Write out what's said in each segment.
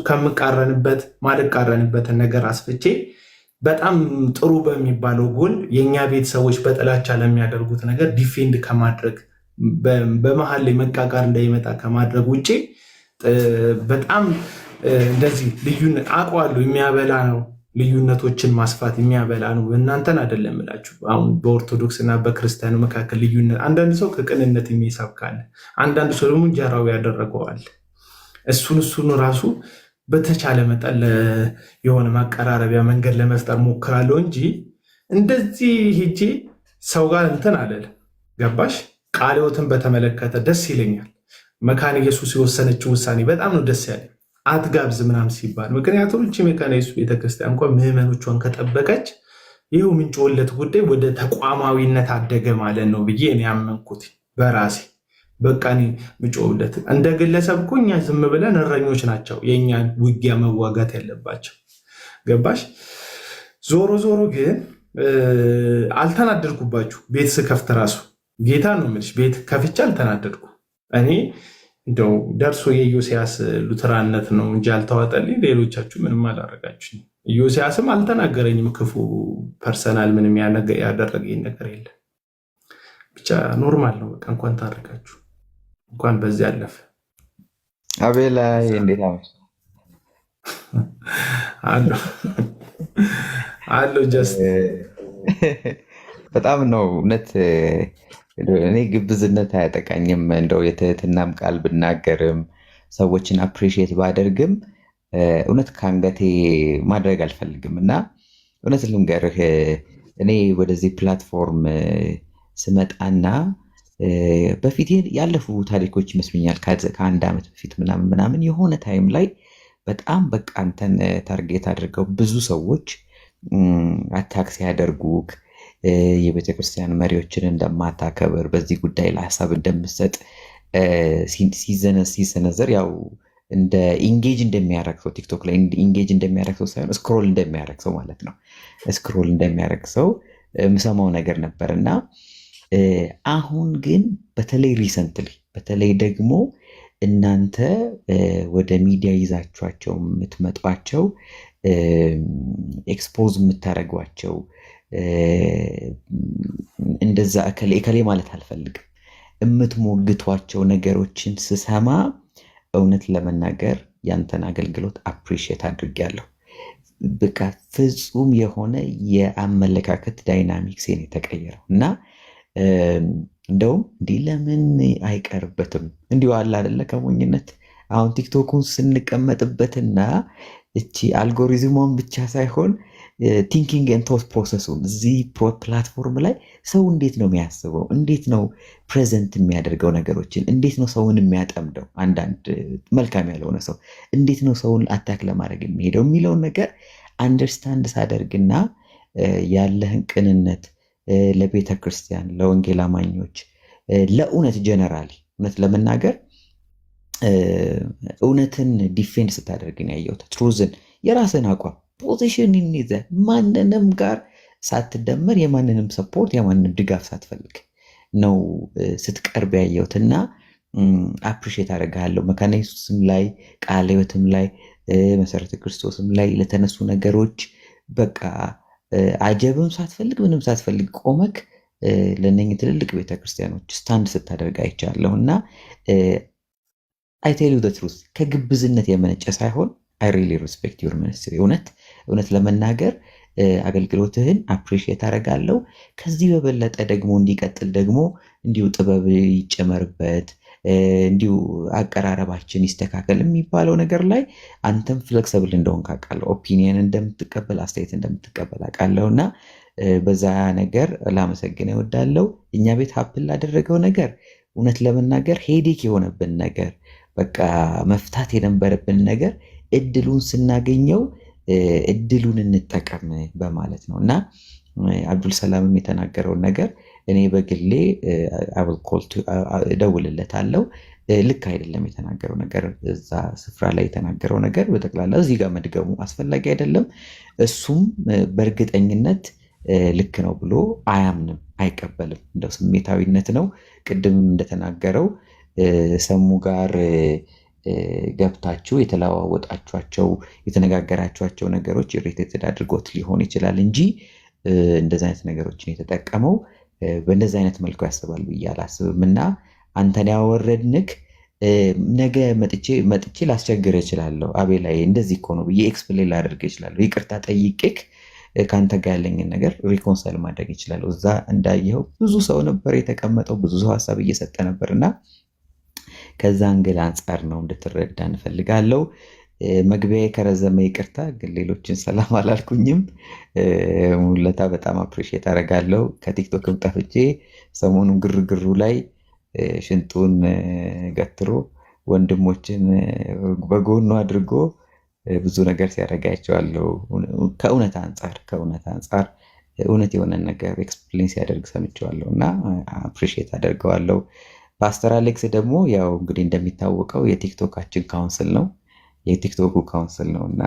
ከምቃረንበት ማልቃረንበትን ነገር አስፍቼ በጣም ጥሩ በሚባለው ጎን የእኛ ቤተሰቦች በጥላቻ ለሚያደርጉት ነገር ዲፌንድ ከማድረግ በመሀል ላይ መቃቃር እንዳይመጣ ከማድረግ ውጭ በጣም እንደዚህ ልዩነት አውቀዋለሁ። የሚያበላ ነው፣ ልዩነቶችን ማስፋት የሚያበላ ነው። እናንተን አይደለም እላችሁ። አሁን በኦርቶዶክስ እና በክርስቲያኑ መካከል ልዩነት፣ አንዳንድ ሰው ከቅንነት የሚሰብካል፣ አንዳንድ ሰው ደግሞ እንጀራው ያደረገዋል። እሱን ራሱ በተቻለ መጠን የሆነ ማቀራረቢያ መንገድ ለመፍጠር ሞክራለሁ እንጂ እንደዚህ ሄጄ ሰው ጋር እንትን አለል። ገባሽ? ቃለ ሕይወትን በተመለከተ ደስ ይለኛል። መካነ ኢየሱስ የወሰነችው ውሳኔ በጣም ነው ደስ ያለኝ። አትጋብዝ ምናምን ሲባል፣ ምክንያቱም እቺ መካነ ኢየሱስ ቤተክርስቲያን እንኳን ምዕመኖቿን ከጠበቀች ይኸው ምንጭ ወለት ጉዳይ ወደ ተቋማዊነት አደገ ማለት ነው ብዬ እኔ ያመንኩት በራሴ። በቃ እኔ ምጮውለት እንደ ግለሰብ እኮ እኛ ዝም ብለን እረኞች ናቸው የእኛን ውጊያ መዋጋት ያለባቸው። ገባሽ? ዞሮ ዞሮ ግን አልተናደድኩባችሁ። ቤት ስከፍት ራሱ ጌታ ነው የምልሽ፣ ቤት ከፍቼ አልተናደድኩ። እኔ እንደው ደርሶ የኢዮስያስ ሉትራነት ነው እንጂ አልተዋጠልኝ። ሌሎቻችሁ ምንም አላረጋችሁ። ኢዮስያስም አልተናገረኝም ክፉ ፐርሰናል ምንም ያደረገኝ ነገር የለም። ብቻ ኖርማል ነው። በቃ እንኳን ታረጋችሁ፣ እንኳን በዚህ አለፈ። አቤላ እንዴት አለው? ጀስት በጣም ነው እውነት። እኔ ግብዝነት አያጠቃኝም። እንደው የትህትናም ቃል ብናገርም ሰዎችን አፕሪሺየት ባደርግም እውነት ከአንገቴ ማድረግ አልፈልግም እና እውነት ልንገርህ እኔ ወደዚህ ፕላትፎርም ስመጣና በፊት ያለፉ ታሪኮች ይመስሉኛል ከአንድ ዓመት በፊት ምናምን የሆነ ታይም ላይ በጣም በቃ አንተን ታርጌት አድርገው ብዙ ሰዎች አታክ ሲያደርጉክ የቤተክርስቲያን መሪዎችን እንደማታከብር በዚህ ጉዳይ ላይ ሀሳብ እንደምሰጥ ሲሰነዘር ያው እንደ ኢንጌጅ እንደሚያደርግ ሰው ቲክቶክ ላይ ኢንጌጅ እንደሚያደርግ ሰው ሳይሆን ስክሮል እንደሚያደርግ ሰው ማለት ነው። ስክሮል እንደሚያደርግ ሰው የምሰማው ነገር ነበር እና አሁን ግን በተለይ ሪሰንትሊ በተለይ ደግሞ እናንተ ወደ ሚዲያ ይዛችኋቸው የምትመጧቸው ኤክስፖዝ የምታደርጓቸው እንደዛ እከሌ ማለት አልፈልግም የምትሞግቷቸው ነገሮችን ስሰማ እውነት ለመናገር ያንተን አገልግሎት አፕሪሺየት አድርጌያለሁ። በቃ ፍጹም የሆነ የአመለካከት ዳይናሚክስን የተቀየረው እና እንደውም እንዲህ ለምን አይቀርበትም እንዲሁ አለ አይደለ ከሞኝነት አሁን ቲክቶኩን ስንቀመጥበትና እቺ አልጎሪዝሟን ብቻ ሳይሆን ቲንኪንግ ኤንድ ቶት ፕሮሰሱን እዚህ ፕላትፎርም ላይ ሰው እንዴት ነው የሚያስበው፣ እንዴት ነው ፕሬዘንት የሚያደርገው ነገሮችን፣ እንዴት ነው ሰውን የሚያጠምደው፣ አንዳንድ መልካም ያልሆነ ሰው እንዴት ነው ሰውን አታክ ለማድረግ የሚሄደው የሚለውን ነገር አንደርስታንድ ሳደርግና ያለህን ቅንነት ለቤተ ክርስቲያን፣ ለወንጌል አማኞች፣ ለእውነት ጀነራሊ እውነት ለመናገር እውነትን ዲፌንድ ስታደርግን ያየሁት ትሩዝን የራስን አቋም ፖዚሽን ይዘ ማንንም ጋር ሳትደመር የማንንም ሰፖርት የማንንም ድጋፍ ሳትፈልግ ነው ስትቀርብ ያየሁትና አፕሪሺየት አደርግሃለሁ። መካነ ኢየሱስም ላይ ቃለ ሕይወትም ላይ መሰረተ ክርስቶስም ላይ ለተነሱ ነገሮች በቃ አጀብም ሳትፈልግ ምንም ሳትፈልግ ቆመክ ለነኝ ትልልቅ ቤተክርስቲያኖች ስታንድ ስታደርግ አይቻለሁ እና I tell you the truth ከግብዝነት የመነጨ ሳይሆን I really respect your ministry። እውነት ለመናገር አገልግሎትህን አፕሪሺየት አደርጋለሁ። ከዚህ በበለጠ ደግሞ እንዲቀጥል ደግሞ እንዲሁ ጥበብ ይጨመርበት፣ እንዲሁ አቀራረባችን ይስተካከል የሚባለው ነገር ላይ አንተም ፍሌክሲብል እንደሆን ካውቃለሁ፣ ኦፒኒየን እንደምትቀበል አስተያየት እንደምትቀበል አውቃለሁ እና በዛ ነገር ላመሰግን እወዳለሁ። እኛ ቤት ሀፕል ላደረገው ነገር እውነት ለመናገር ሄዴክ የሆነብን ነገር በቃ መፍታት የነበረብን ነገር እድሉን ስናገኘው እድሉን እንጠቀም በማለት ነው እና አብዱል ሰላምም የተናገረውን ነገር እኔ በግሌ እደውልለታለሁ። ልክ አይደለም የተናገረው ነገር፣ እዛ ስፍራ ላይ የተናገረው ነገር በጠቅላላ እዚህ ጋር መድገሙ አስፈላጊ አይደለም። እሱም በእርግጠኝነት ልክ ነው ብሎ አያምንም፣ አይቀበልም። እንደው ስሜታዊነት ነው። ቅድምም እንደተናገረው ሰሙ ጋር ገብታችሁ የተለዋወጣችኋቸው የተነጋገራችኋቸው ነገሮች ኢሪቴትድ አድርጎት ሊሆን ይችላል እንጂ እንደዚህ አይነት ነገሮችን የተጠቀመው በእንደዚህ አይነት መልኩ ያስባል ብዬ አላስብም። እና አንተን ያወረድንክ ነገ መጥቼ ላስቸግር እችላለሁ፣ አቤላይ እንደዚህ እኮ ነው ብዬ ኤክስፕሌን ላደርግ እችላለሁ፣ ይቅርታ ጠይቄክ ከአንተ ጋር ያለኝን ነገር ሪኮንሳይል ማድረግ ይችላለሁ። እዛ እንዳየኸው ብዙ ሰው ነበር የተቀመጠው፣ ብዙ ሰው ሀሳብ እየሰጠ ነበር እና ከዛ እንግል አንጻር ነው እንድትረዳ እንፈልጋለሁ። መግቢያ ከረዘመ ይቅርታ፣ ግን ሌሎችን ሰላም አላልኩኝም። ሙለታ በጣም አፕሪሼት አደርጋለሁ። ከቲክቶክም ጠፍቼ ሰሞኑን ግርግሩ ላይ ሽንጡን ገትሮ ወንድሞችን በጎኑ አድርጎ ብዙ ነገር ሲያደርጋቸዋለሁ። ከእውነት አንጻር እውነት የሆነ ነገር ኤክስፕሌን ሲያደርግ ሰምቼዋለሁ እና አፕሪሼት አደርገዋለሁ። ፓስተር አሌክስ ደግሞ ያው እንግዲህ እንደሚታወቀው የቲክቶካችን ካውንስል ነው የቲክቶኩ ካውንስል ነው እና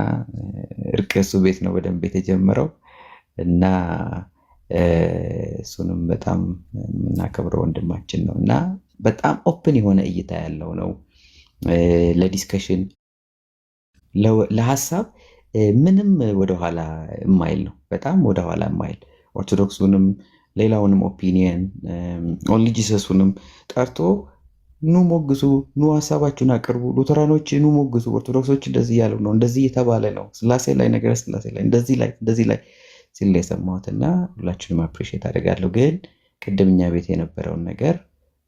እርቅ እሱ ቤት ነው በደንብ የተጀመረው እና እሱንም በጣም የምናከብረው ወንድማችን ነው እና በጣም ኦፕን የሆነ እይታ ያለው ነው ለዲስከሽን ለሀሳብ ምንም ወደኋላ የማይል ነው። በጣም ወደኋላ የማይል ኦርቶዶክሱንም ሌላውንም ኦፒኒየን ኦንሊ ጂሰሱንም ጠርቶ ኑ ሞግሱ፣ ኑ ሀሳባችሁን አቅርቡ፣ ሉተራኖች ኑ ሞግሱ፣ ኦርቶዶክሶች እንደዚህ ያሉ ነው፣ እንደዚህ የተባለ ነው፣ ስላሴ ላይ ነገረ ስላሴ ላይ እንደዚህ ላይ ሲል የሰማሁት እና ሁላችሁንም አፕሪሼት አደርጋለሁ። ግን ቅድም እኛ ቤት የነበረውን ነገር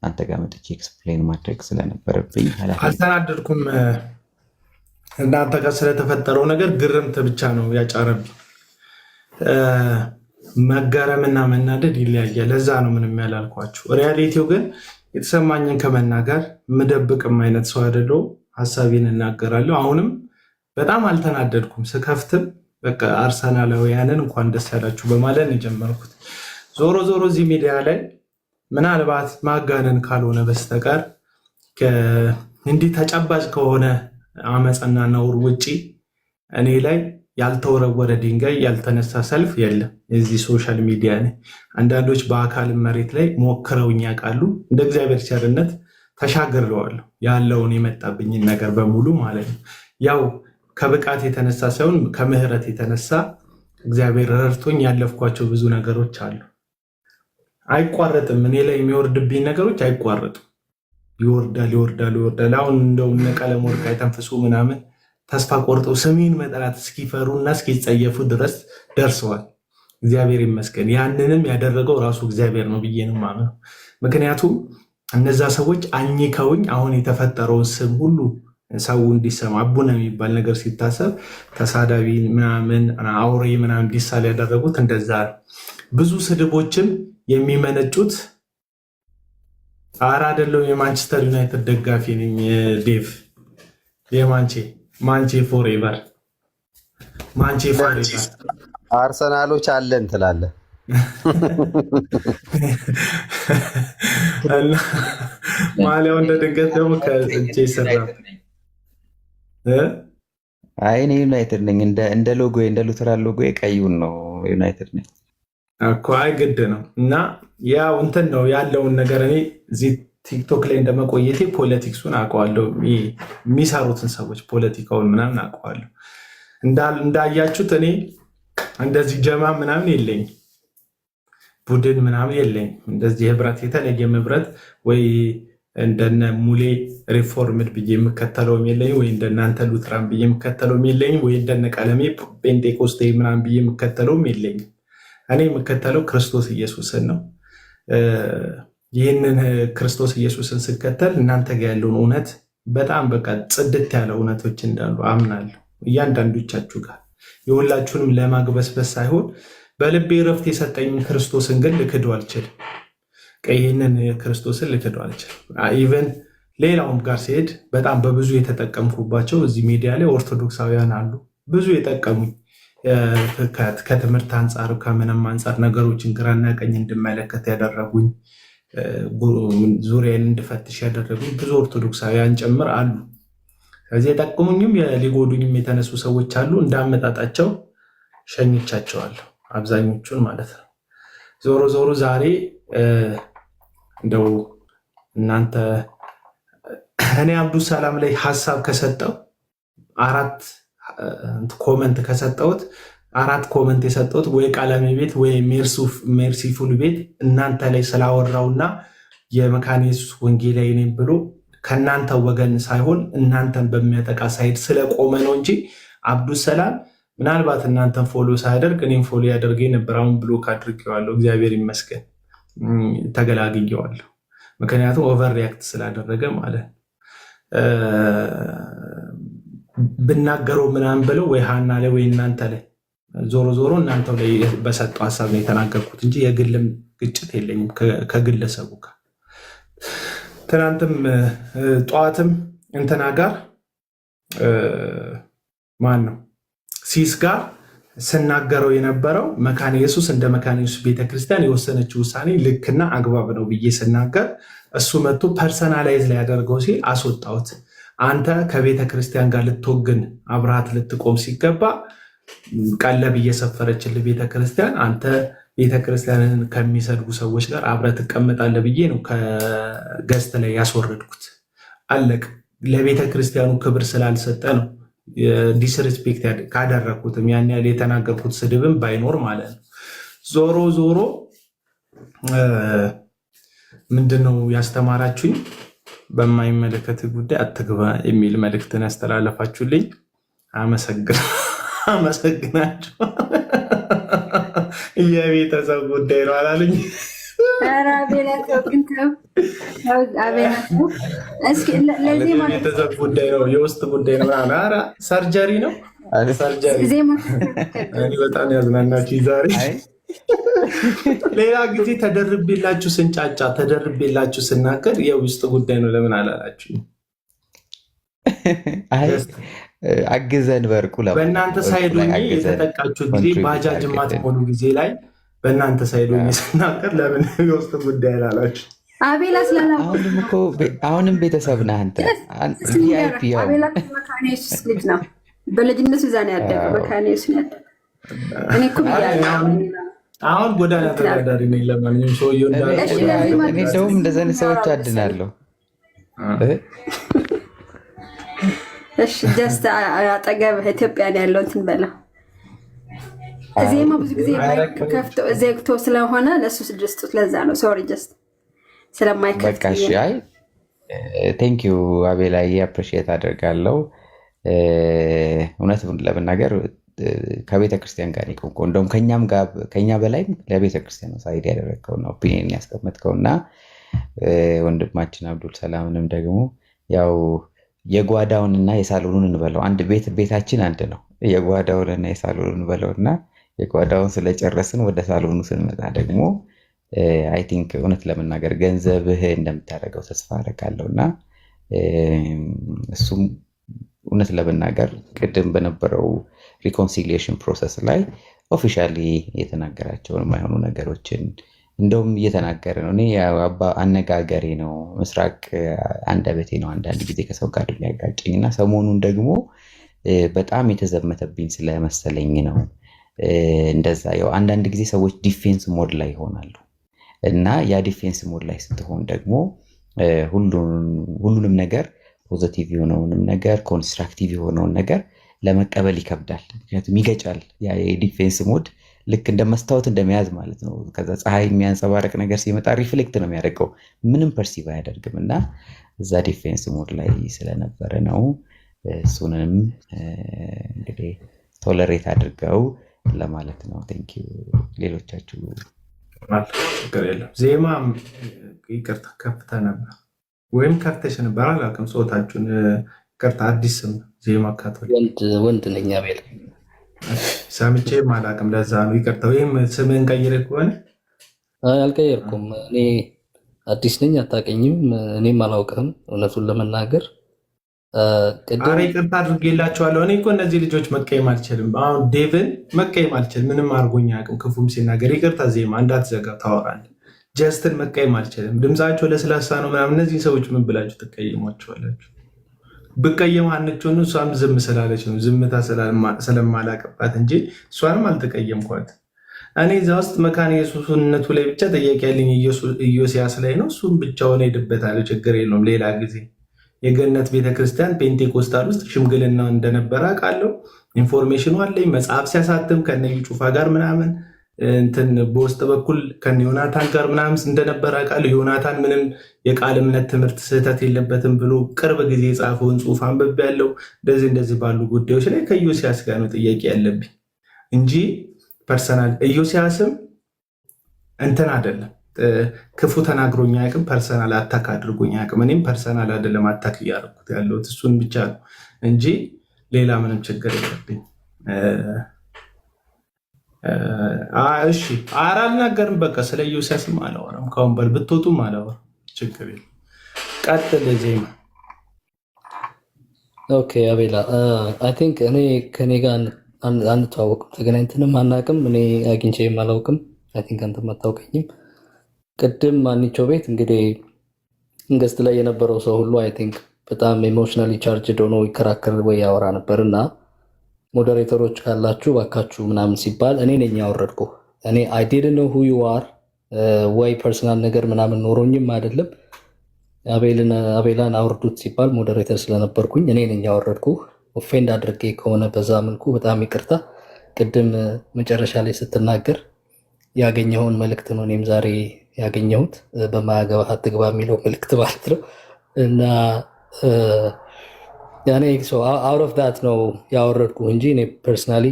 አንተ ጋር መጥቼ ኤክስፕሌን ማድረግ ስለነበረብኝ አልተናደድኩም። እናንተ ጋር ስለተፈጠረው ነገር ግርምት ብቻ ነው ያጫረብኝ። መገረምና መናደድ ይለያያል። ለዛ ነው ምንም ያላልኳችሁ። ሪያሊቲው ግን የተሰማኝን ከመናገር ምደብቅም አይነት ሰው አይደለሁ። ሀሳቤን እናገራለሁ። አሁንም በጣም አልተናደድኩም። ስከፍትም በቃ አርሰናላውያንን እንኳን ደስ ያላችሁ በማለት ነው የጀመርኩት። ዞሮ ዞሮ እዚህ ሚዲያ ላይ ምናልባት ማጋነን ካልሆነ በስተቀር እንዲህ ተጨባጭ ከሆነ አመፀና ነውር ውጪ እኔ ላይ ያልተወረወረ ድንጋይ ያልተነሳ ሰልፍ የለም። የዚህ ሶሻል ሚዲያ ላይ አንዳንዶች በአካልም መሬት ላይ ሞክረውኝ ያውቃሉ። እንደ እግዚአብሔር ቸርነት ተሻግሬዋለሁ ያለውን የመጣብኝን ነገር በሙሉ ማለት ነው። ያው ከብቃት የተነሳ ሳይሆን ከምሕረት የተነሳ እግዚአብሔር ረድቶኝ ያለፍኳቸው ብዙ ነገሮች አሉ። አይቋረጥም። እኔ ላይ የሚወርድብኝ ነገሮች አይቋረጡም። ይወርዳል። አሁን እንደው እነ ቀለመወርቅ አይተንፍሱ ምናምን ተስፋ ቆርጠው ስሜን መጥራት እስኪፈሩና እስኪጸየፉ ድረስ ደርሰዋል። እግዚአብሔር ይመስገን። ያንንም ያደረገው ራሱ እግዚአብሔር ነው ብዬ ነው የማምነው። ምክንያቱም እነዛ ሰዎች አኝከውኝ አሁን የተፈጠረውን ስም ሁሉ ሰው እንዲሰማ አቡነ የሚባል ነገር ሲታሰብ ተሳዳቢ ምናምን አውሬ ምናምን እንዲሳል ያደረጉት እንደዛ ነው። ብዙ ስድቦችም የሚመነጩት ኧረ አይደለሁም የማንቸስተር ዩናይትድ ደጋፊ ነኝ ዴቭ ማንቼ ፎሬቨር አርሰናሎች አለን ትላለህ። ማሊያው እንደ ድንገት ደግሞ ከእጄ ይሰራ። አይ እኔ ዩናይትድ ነኝ። እንደ ሎጎ እንደ ሉተራን ሎጎ ቀዩን ነው ዩናይትድ ነኝ እኮ። አይ ግድ ነው እና ያው እንትን ነው ያለውን ነገር እኔ እዚህ ቲክቶክ ላይ እንደመቆየቴ ፖለቲክሱን አውቀዋለሁ። የሚሰሩትን ሰዎች ፖለቲካውን ምናምን አውቀዋለሁ። እንዳያችሁት እኔ እንደዚህ ጀማ ምናምን የለኝም፣ ቡድን ምናምን የለኝም። እንደዚህ ህብረት የተለየ ህብረት ወይ እንደነ ሙሌ ሪፎርምድ ብዬ የምከተለውም የለኝም፣ ወይ እንደናንተ ሉትራን ብዬ የምከተለውም የለኝም፣ ወይ እንደነ ቀለሜ ፔንቴኮስቴ ምናምን ብዬ የምከተለውም የለኝም። እኔ የምከተለው ክርስቶስ ኢየሱስን ነው። ይህንን ክርስቶስ ኢየሱስን ስከተል እናንተ ጋር ያለውን እውነት በጣም በቃ ጽድት ያለ እውነቶች እንዳሉ አምናለሁ። እያንዳንዶቻችሁ ጋር የሁላችሁንም ለማግበስበስ ሳይሆን በልቤ ረፍት የሰጠኝን ክርስቶስን ግን ልክደው አልችልም። ይህንን ክርስቶስን ልክደው አልችልም። ኢቨን ሌላውም ጋር ሲሄድ በጣም በብዙ የተጠቀምኩባቸው እዚህ ሚዲያ ላይ ኦርቶዶክሳውያን አሉ፣ ብዙ የጠቀሙኝ ከትምህርት አንጻር ከምንም አንጻር ነገሮችን ግራና ቀኝ እንድመለከት ያደረጉኝ ዙሪያን እንድፈትሽ ያደረጉኝ ብዙ ኦርቶዶክሳውያን ጭምር አሉ። ከዚህ የጠቅሙኝም ሊጎዱኝም የተነሱ ሰዎች አሉ። እንዳመጣጣቸው ሸኝቻቸዋለሁ፣ አብዛኞቹን ማለት ነው። ዞሮ ዞሮ ዛሬ እንደው እናንተ እኔ አብዱሰላም ላይ ሀሳብ ከሰጠው 4 ኮመንት ከሰጠሁት 4 ኮመንት የሰጠሁት ወይ ቃለሜ ቤት ወይ ሜርሲፉል ቤት እናንተ ላይ ስላወራውና የመካነ ኢየሱስ ወንጌላዊ ነኝ ብሎ ከእናንተ ወገን ሳይሆን እናንተን በሚያጠቃ ሳይድ ስለቆመ ነው እንጂ አብዱሰላም ምናልባት እናንተን ፎሎ ሳያደርግ እኔም ፎሎ ያደርገኝ ነበር። አሁን ብሎክ አድርጌዋለሁ። እግዚአብሔር ይመስገን ተገላግየዋለሁ። ምክንያቱም ኦቨር ሪያክት ስላደረገ ማለት ብናገረው ምናምን ብለው ወይ ሃና ላይ ወይ እናንተ ላይ ዞሮ ዞሮ እናንተው ላይ በሰጠው ሀሳብ ነው የተናገርኩት እንጂ የግልም ግጭት የለኝም ከግለሰቡ ጋር። ትናንትም ጠዋትም እንትና ጋር ማን ነው ሲስ ጋር ስናገረው የነበረው መካነ ኢየሱስ እንደ መካነ ኢየሱስ ቤተክርስቲያን የወሰነችው ውሳኔ ልክና አግባብ ነው ብዬ ስናገር እሱ መጥቶ ፐርሰናላይዝ ላይ ያደርገው ሲል አስወጣሁት። አንተ ከቤተክርስቲያን ጋር ልትወግን አብረሃት ልትቆም ሲገባ ቀለብ እየሰፈረችልህ ቤተክርስቲያን አንተ ቤተክርስቲያንን ከሚሰድቡ ሰዎች ጋር አብረህ ትቀመጣለህ ብዬ ነው ከገስት ላይ ያስወረድኩት። አለቅ ለቤተክርስቲያኑ ክብር ስላልሰጠ ነው ዲስሪስፔክት ካደረግኩትም ያን ያህል የተናገርኩት ስድብም ባይኖር ማለት ነው። ዞሮ ዞሮ ምንድነው ያስተማራችሁኝ? በማይመለከት ጉዳይ አትግባ የሚል መልእክትን ያስተላለፋችሁልኝ አመሰግናችሁ። የቤተሰብ ጉዳይ ነው አላሉኝ። የቤተሰብ ጉዳይ ነው፣ የውስጥ ጉዳይ ነው። ሰርጀሪ ነው። በጣም ያዝናናችሁ ዛሬ። ሌላ ጊዜ ተደርቤላችሁ ስንጫጫ ተደርቤላችሁ ስናገር የውስጥ ጉዳይ ነው ለምን አላላችሁ? አግዘን በርቁ በእናንተ ሳይድ የተጠቃችሁት ጊዜ ባጃጅ ማትሞሉ ጊዜ ላይ በእናንተ ሳይድ ስናገር ለምን የውስጥ ጉዳይ አላላችሁ? አቤላ አሁንም ቤተሰብ ነህ አንተ። አቤላ መካነ ኢየሱስ ልጅ ነው። በልጅነቱ እዛ ነው ያደገው። መካነ ኢየሱስ ነው ያደገው። እኔ እኮ አሁን ጎዳና ተዳዳሪ ነኝ። ለማንኛውም ሰውዬው እኔ እንደውም እንደዚህ አይነት ሰዎች አድናለሁ። እሺ ጀስት አጠገብ ኢትዮጵያ ነው ያለው እንትን በለው። እዚህማ ብዙ ጊዜ ከፍቶ ዘግቶ ስለሆነ ለሱ ስድስቱት ለዛ ነው። ሶሪ ጀስት ስለማይከፍት። በቃ እሺ። አይ ቴንክ ዩ አቤላዬ፣ አፕሪሺየት አደርጋለሁ። እውነት ለመናገር ከቤተ ክርስቲያን ጋር የቆምከው እንደውም ከኛ በላይም ለቤተ ክርስቲያን ሳይድ ያደረግከውና ኦፒኒየን ያስቀመጥከውና ወንድማችን አብዱል ሰላምንም ደግሞ ያው የጓዳውንና የሳሎኑን እንበለው አንድ ቤታችን አንድ ነው። የጓዳውንና የሳሎኑን እንበለውና የጓዳውን ስለጨረስን ወደ ሳሎኑ ስንመጣ ደግሞ አይ ቲንክ እውነት ለመናገር ገንዘብህ እንደምታደርገው ተስፋ አደርጋለሁና እሱም እውነት ለመናገር ቅድም በነበረው ሪኮንሲሊየሽን ፕሮሰስ ላይ ኦፊሻሊ የተናገራቸውን የማይሆኑ ነገሮችን እንደውም እየተናገረ ነው። እኔ አነጋገሬ ነው ምስራቅ አንደበቴ ነው አንዳንድ ጊዜ ከሰው ጋር የሚያጋጨኝ እና ሰሞኑን ደግሞ በጣም የተዘመተብኝ ስለመሰለኝ ነው እንደዛ። ያው አንዳንድ ጊዜ ሰዎች ዲፌንስ ሞድ ላይ ይሆናሉ እና ያ ዲፌንስ ሞድ ላይ ስትሆን ደግሞ ሁሉንም ነገር ፖዚቲቭ የሆነውንም ነገር ኮንስትራክቲቭ የሆነውን ነገር ለመቀበል ይከብዳል። ምክንያቱም ይገጫል። ያ የዲፌንስ ሞድ ልክ እንደ መስታወት እንደመያዝ ማለት ነው። ከዛ ፀሐይ የሚያንጸባረቅ ነገር ሲመጣ ሪፍሌክት ነው የሚያደርገው፣ ምንም ፐርሲቭ አያደርግም። እና እዛ ዲፌንስ ሞድ ላይ ስለነበረ ነው። እሱንም እንግዲህ ቶለሬት አድርገው ለማለት ነው። ቴንክ ዩ። ሌሎቻችሁ ችግር የለም። ዜማ ይቅርታ ከፍተ ነበር ወይም ከፍተሽ ነበር አላውቅም። ጾታችሁን ይቅርታ። አዲስ ስም ዜማ ካቶሊክ ወንድ ነኝ አቤል። ሰምቼም አላውቅም፣ ለዛ ነው ይቅርታ። ወይም ስምህን ቀይረህ ከሆነ? አልቀየርኩም። እኔ አዲስ ነኝ፣ አታውቀኝም፣ እኔም አላውቅም እውነቱን ለመናገር። ኧረ ይቅርታ አድርጌላቸዋለሁ። እኔ እኮ እነዚህ ልጆች መቀየም አልችልም። አሁን ዴቭን መቀየም አልችልም፣ ምንም አድርጎኝ አያውቅም። ክፉም ሲናገር ይቅርታ ዜማ እንዳትዘጋ ታወራለህ። ጀስትን መቀየም አልችልም፣ ድምፃቸው ለስላሳ ነው ምናምን። እነዚህ ሰዎች ምን ብላችሁ ትቀየሟቸዋላችሁ? ብቀየም አንቸውን እሷም ዝም ስላለች ነው፣ ዝምታ ስለማላቅባት እንጂ እሷንም አልተቀየምኳት። እኔ እዛ ውስጥ መካነ ኢየሱስነቱ ላይ ብቻ ጥያቄ ያለኝ ኢዮስያስ ላይ ነው። እሱም ብቻውን ሄድበታል፣ ችግር የለውም ሌላ ጊዜ። የገነት ቤተክርስቲያን ፔንቴኮስታል ውስጥ ሽምግልና እንደነበረ አውቃለሁ። ኢንፎርሜሽኑ አለኝ። መጽሐፍ ሲያሳትም ከነዩ ጩፋ ጋር ምናምን እንትን በውስጥ በኩል ከነ ዮናታን ጋር ምናምን እንደነበረ አውቃለሁ። ዮናታን ምንም የቃል እምነት ትምህርት ስህተት የለበትም ብሎ ቅርብ ጊዜ የጻፈውን ጽሑፍ አንብቤያለሁ። እንደዚህ ባሉ ጉዳዮች ላይ ከኢዮስያስ ጋር ነው ጥያቄ ያለብኝ እንጂ ፐርሰናል ኢዮስያስም እንትን አይደለም፣ ክፉ ተናግሮኝ አያውቅም። ፐርሰናል አታክ አድርጎኝ አያውቅም። እኔም ፐርሰናል አይደለም አታክ እያደረኩት ያለሁት እሱን ብቻ ነው እንጂ ሌላ ምንም ችግር የለብኝ። እሺ ኧረ አልናገርም። በቃ ስለ ኢዮስያስም አላወራም። ከአሁን በል ብትወጡም አላወራም። ችግር የለም። ቀጥል ዜማ። ኦኬ አቤላ አይ ቲንክ እኔ ከኔ ጋር አንተዋወቅም፣ ተገናኝተንም አናውቅም። እኔ አግኝቼም አላውቅም። አይ ቲንክ አንተም አታውቀኝም። ቅድም ማንቾ ቤት እንግዲህ እንገስት ላይ የነበረው ሰው ሁሉ አይ ቲንክ በጣም ኢሞሽናሊ ቻርጅድ ሆኖ ይከራከር ወይ ያወራ ነበር እና ሞዴሬተሮች ካላችሁ ባካችሁ ምናምን ሲባል እኔ ነኝ ያወረድኩ። እኔ አይ ዲድንት ኖ ሁ ዩ አር ወይ ፐርሰናል ነገር ምናምን ኖሮኝም አይደለም። አቤላን አውርዱት ሲባል ሞዴሬተር ስለነበርኩኝ እኔ ነኝ ያወረድኩ። ኦፌንድ አድርጌ ከሆነ በዛ መልኩ በጣም ይቅርታ። ቅድም መጨረሻ ላይ ስትናገር ያገኘኸውን መልእክት ነው እኔም ዛሬ ያገኘሁት፣ በማያገባህ አትግባ የሚለው መልእክት ማለት ነው እና ያኔ አውት ኦፍ ዳት ነው ያወረድኩ እንጂ እኔ ፐርሰናሊ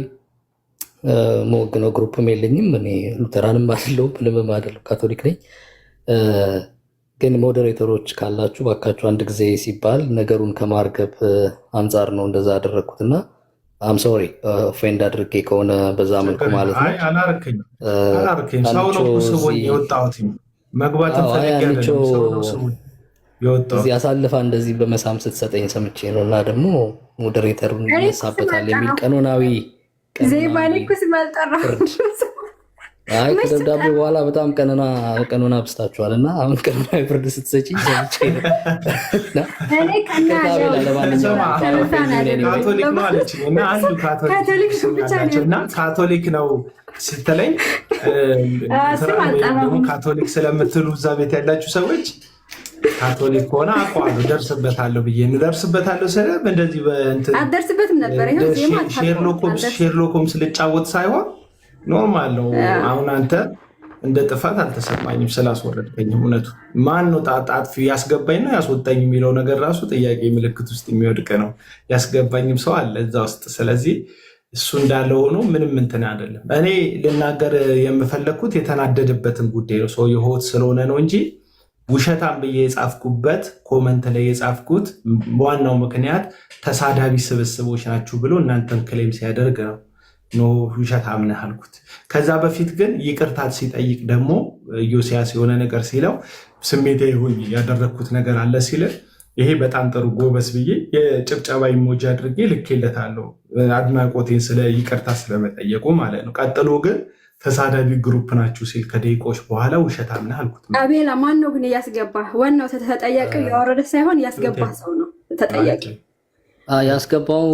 መወግነው ግሩፕም የለኝም። እኔ ሉተራንም አይደለሁም ምንም አይደለሁም፣ ካቶሊክ ነኝ። ግን ሞዴሬተሮች ካላችሁ ባካችሁ አንድ ጊዜ ሲባል ነገሩን ከማርገብ አንጻር ነው እንደዛ ያደረግኩት እና አም ሶሪ ኦፌንድ አድርጌ ከሆነ በዛ መልኩ ማለት ነው። አላረከኝም። ሰው ነው ስሙኝ የወጣሁት መግባትን ፈልጌ እዚህ አሳልፋ እንደዚህ በመሳም ስትሰጠኝ ሰምቼ ነው እና ደግሞ ሞዴሬተሩን ይነሳበታል የሚል ቀኖናዊ ከደብዳቤ በኋላ በጣም ቀኖና ብስታችኋል እና አሁን ቀኖናዊ ፍርድ ስትሰጪኝ ሰምቼ ነው። ካቶሊክ ነው ስትለኝ ካቶሊክ ስለምትሉ እዛ ቤት ያላችሁ ሰዎች ካቶሊክ ሆነ አቋሉ ደርስበታለሁ ብዬ እንደርስበታለሁ ስለ እንደዚህ አደርስበትም ነበር። ሼርሎኮም ስልጫወት ሳይሆን ኖርማል ነው። አሁን አንተ እንደ ጥፋት አልተሰማኝም ስላስወረድከኝም። እውነቱ ማን ነው አጥፊ ያስገባኝ ነው ያስወጣኝ የሚለው ነገር ራሱ ጥያቄ ምልክት ውስጥ የሚወድቅ ነው። ያስገባኝም ሰው አለ እዛ ውስጥ። ስለዚህ እሱ እንዳለ ሆኖ ምንም እንትን አይደለም። እኔ ልናገር የምፈለግኩት የተናደደበትን ጉዳይ ነው። ሰው የሆት ስለሆነ ነው እንጂ ውሸታም ብዬ የጻፍኩበት ኮመንት ላይ የጻፍኩት ዋናው ምክንያት ተሳዳቢ ስብስቦች ናችሁ ብሎ እናንተን ክሌም ሲያደርግ ነው። ኖ ውሸታም ነህ አልኩት። ከዛ በፊት ግን ይቅርታት ሲጠይቅ ደግሞ ኢዮስያስ የሆነ ነገር ሲለው ስሜታዊ ሆኜ ያደረግኩት ነገር አለ ሲል ይሄ በጣም ጥሩ ጎበስ ብዬ የጭብጨባ ኢሞጂ አድርጌ ልኬለታለሁ፣ አድናቆቴን ስለ ይቅርታ ስለመጠየቁ ማለት ነው። ቀጥሎ ግን ተሳዳቢ ግሩፕ ናችሁ ሲል ከደቂቆች በኋላ ውሸታም ነህ አልኩት። አቤላ ማን ነው ግን ያስገባ? ዋናው ተጠያቂው ያወረደ ሳይሆን ያስገባ ሰው ነው ተጠያቂ። ያስገባው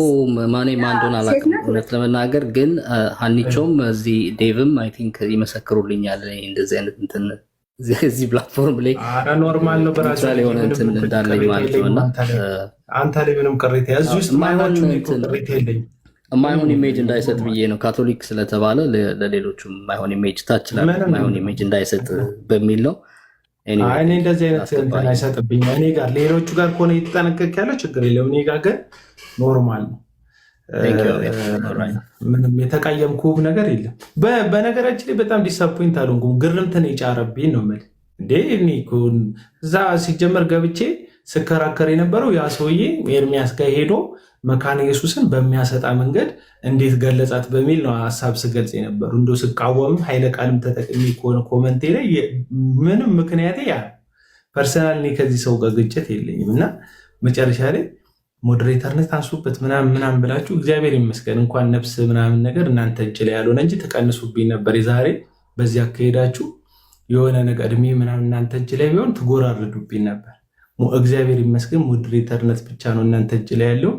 ማን እንደሆነ አላውቅም እውነት ለመናገር ግን ሀኒቾም እዚህ ዴቭም አይ ቲንክ ይመሰክሩልኛል እንደዚህ አይነት እንትን እዚህ ፕላትፎርም ላይ ኖርማል ነው በራሱ የሆነ እንትን እንዳለኝ ማለት ነው። እና አንተ ላይ ምንም ቅሬታ ያዝ ውስጥ ማናችሁ ቅሬታ የለኝም። የማይሆን ኢሜጅ እንዳይሰጥ ብዬ ነው ካቶሊክ ስለተባለ ለሌሎቹም የማይሆን ኢሜጅ ታች ላይ የማይሆን ኢሜጅ እንዳይሰጥ በሚል ነው። እኔ እንደዚህ አይነት እንትን አይሰጥብኝ። እኔ ጋር ሌሎቹ ጋር ከሆነ የተጠነቀቅ ያለው ችግር የለም። እኔ ጋር ግን ኖርማል ነው። ምንም የተቀየምኩህ ነገር የለም። በነገራችን ላይ በጣም ዲስአፖይንት አልሆንኩም። ግርምትን የጫረብኝ ነው የምልህ እንዴ። እዛ ሲጀመር ገብቼ ስከራከር የነበረው ያ ሰውዬ ኤርሚያስ ጋር ሄዶ መካነ ኢየሱስን በሚያሰጣ መንገድ እንዴት ገለጻት በሚል ነው ሀሳብ ስገልጽ የነበሩ። እንደ ስቃወም ኃይለ ቃልም ተጠቅሚ ከሆነ ኮመንቴ ላይ ምንም ምክንያቴ ያ ፐርሰናል እኔ ከዚህ ሰው ጋር ግጭት የለኝም እና መጨረሻ ላይ ሞዴሬተርነት አንሱበት ምናምን ብላችሁ እግዚአብሔር ይመስገን እንኳን ነፍስ ምናምን ነገር እናንተ እጅ ላይ ያልሆነ እንጂ ተቀንሱብኝ ነበር። የዛሬ በዚህ አካሄዳችሁ የሆነ ነገር እድሜ ምናምን እናንተ እጅ ላይ ቢሆን ትጎራርዱብኝ ነበር። እግዚአብሔር ይመስገን ሞዴሬተርነት ብቻ ነው እናንተ እጅ ላይ ያለው።